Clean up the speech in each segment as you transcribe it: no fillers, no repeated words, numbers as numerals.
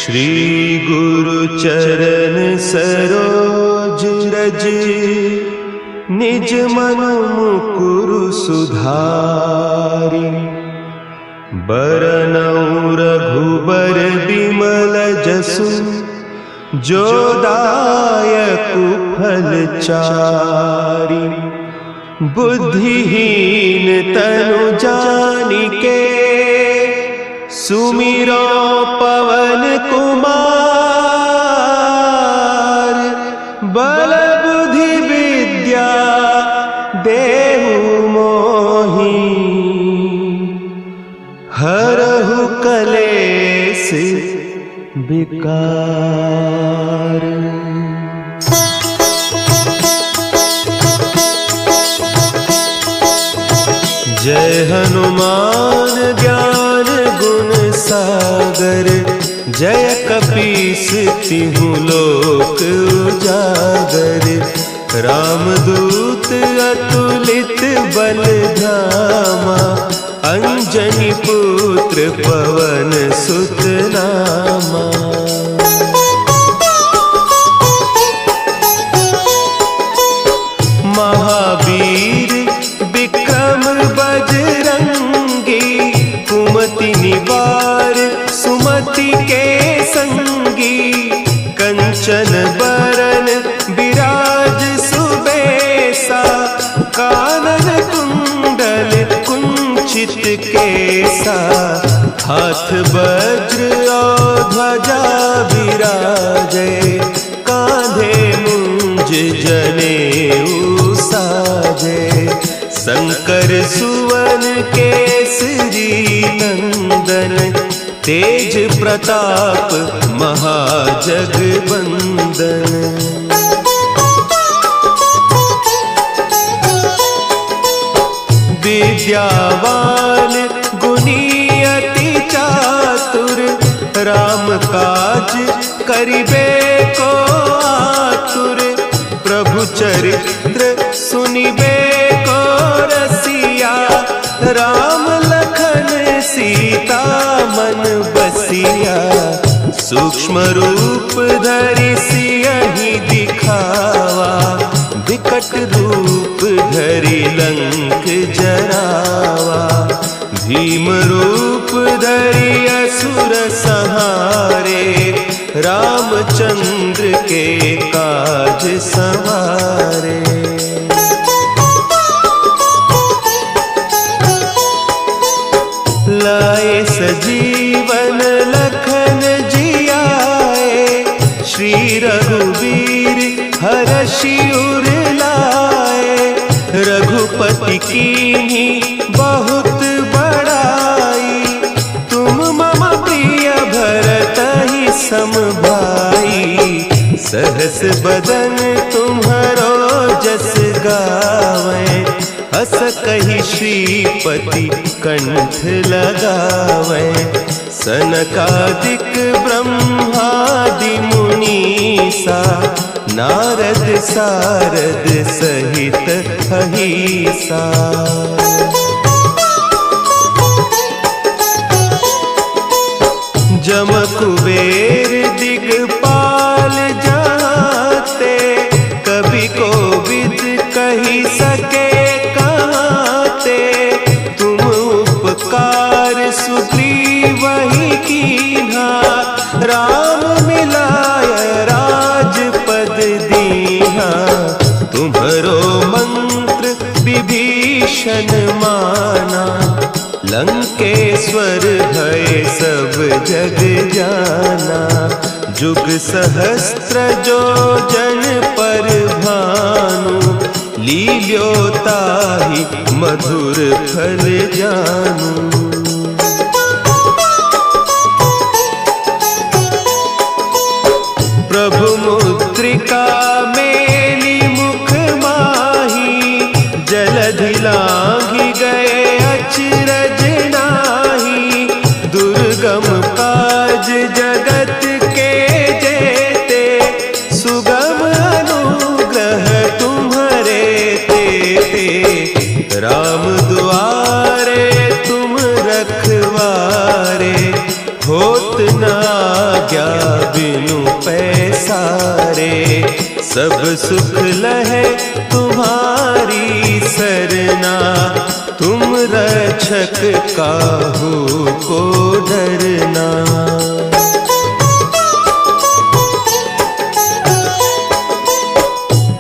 श्री गुरु चरण सरोज रज, निज मन मुकुरु सुधारि। बरनउँ रघुबर बिमल जसु, जो दायकु फल चारि। बुद्धिहीन तनु जानिके, सुमिरो पवन कुमार। बल बुद्धि विद्या देहु मोहि, हरहु कलेस विकार। जय हनुमान ज्ञान गुण सागर, जय कपीस तिहु लोक उजागर। रामदूत अतुलित बल धामा, अंजनी पुत्र पवन सुत नामा। महावीर विक्रम बजरंगी, कुमति निवार सुमति के संगी। कंचन बरन विराज सुबेसा, कानन कुंडल कुंचित केसा। हाथ वज्र और ध्वजा विराजे, कांधे मुंज जनेऊ साजे। शंकर सुवन केसरी नंदन, तेज प्रताप महाजगवंदन। विद्यावान गुणी अति चातुर, राम काज करिबे को आतुर। प्रभु चरित्र सुनिबे को रसिया, राम लखन सीता मन बसिया। सूक्ष्म रूप धरि सियहि दिखावा, विकट रूप धरि लंक जरावा। भीम रूप धरि असुर संहारे, रामचंद्र के काज सवारे। लाए सजीवन लखन जियाए, श्री रघुवीर हरषि उर लाए। रघुपति कीन्ही बहुत बड़ाई, तुम मम प्रिय भरतहि सम भाई। सहस बदन तुम्हरो जस गावें, हस कहि श्रीपति कंठ लगावें। सनकादिक ब्रह्मादि मुनीसा, नारद सारद सहित अहीसा। जम कुबेर दिगपाल जाते, कवि कोविद कहि सके कहते। तुम उपकार सुग्रीवहि कीन्हा, राम मिलाय राजपद दीन्हा। तुम्हरो मंत्र विभीषण माना, लंकेश्वर भय सब जग जाना। जुग सहस्त्र जो जन पर भानु, लील्यो ताहि मधुर फल जानू। प्रभु मुद्रिका मेली मुख माही, जलधि लांघि गए अचरज नाही। दुर्गम काज जगत के जेते, सुगम अनुग्रह तुम्हरे तेते। राम दुआरे तुम रखवारे, हो होत न आज्ञा बिनु पैसारे। सब सुख लहे तुम्हारी सरना, तुम रक्षक काहू को डरना।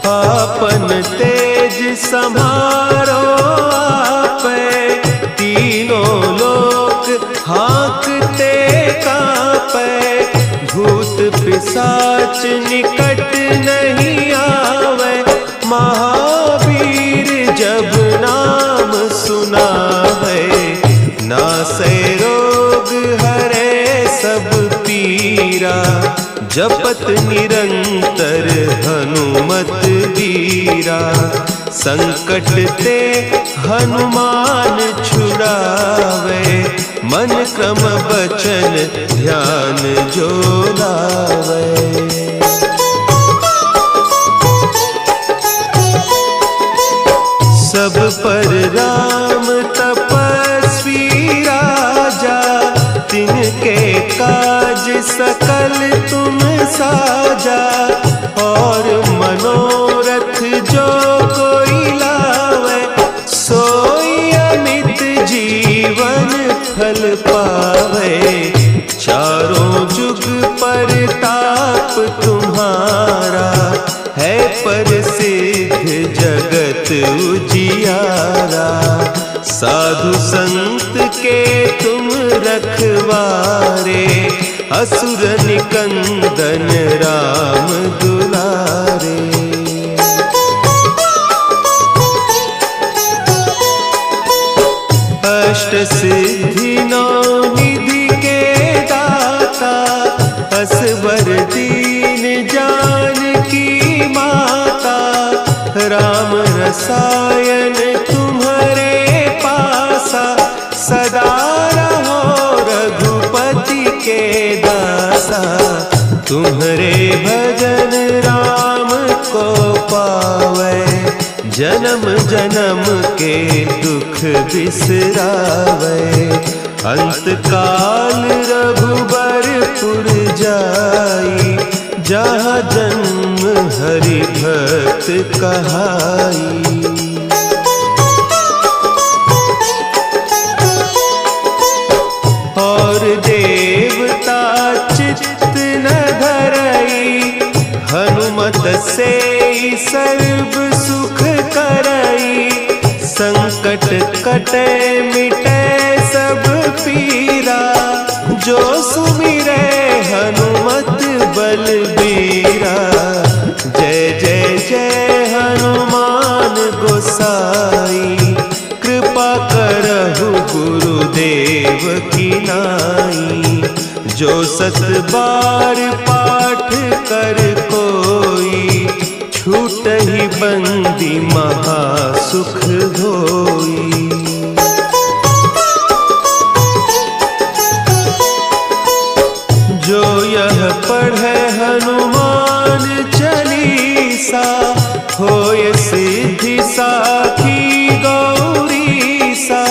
आपन तेज समारो आपे, तीनों लोक हाँकते कांपे। भूत पिशाच निकट नहीं आवे, महावीर जब नाम सुनावे। नासै रोग हरे सब पीरा, जपत निरंतर हनुमत वीरा। संकट ते हनुमान छुड़ावे, मन क्रम बचन ध्यान जो लावे। सब पर राम तपस्वी राजा, तिनके काज सकल तुम साजा। और मनोरथ जो कोई लावे, सोई अमित जीवन फल पावे। चारों जुग परताप तुम्हारा, है प्रसिद्ध जगत उजियारा। साधु संत के तुम रखवारे, असुर निकंदन राम दुलारे। अष्ट सिद्धि नौ निधि के दाता, असवर दीन जानकी माता। राम रसायन तुम्हारे पासा, सदा रहो रघुपति के दासा। तुम्हारे भजन राम को पावे, जन्म जन्म के दुख बिसरावे। अंत काल रघुबरपुर जाई, जहाँ जन्म हरि भक्त कहाई। और देवता चित्त न धरई, हनुमत से सर्व सुख करई। संकट कटे मिटे सब पीरा, जो सुमिरे हनुमत बलबीरा। जय जय जय हनुमान गोसाई, कृपा करहु गुरुदेव की नाई। जो सत बार पाठ कर कोई, छूटहि बंदी महासुख होई। जो यह पढ़े हनुमान चालीसा, होय सिद्धि साखी गौरीसा।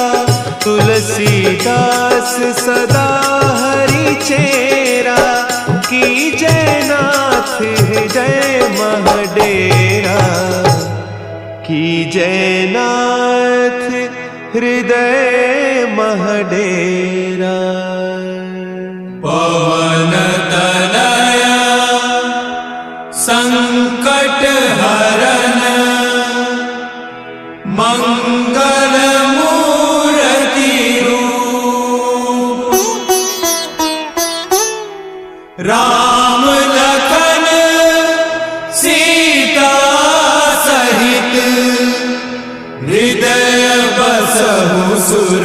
तुलसीदास सदा हरि चेरा, की जयनाथ हृदय महडेरा। की जयनाथ हृदय महडेरा। पवन तनया संकट हरन, मंगल मूर्ति रूप। राम लखन सीता सहित, हृदय बसहु सुर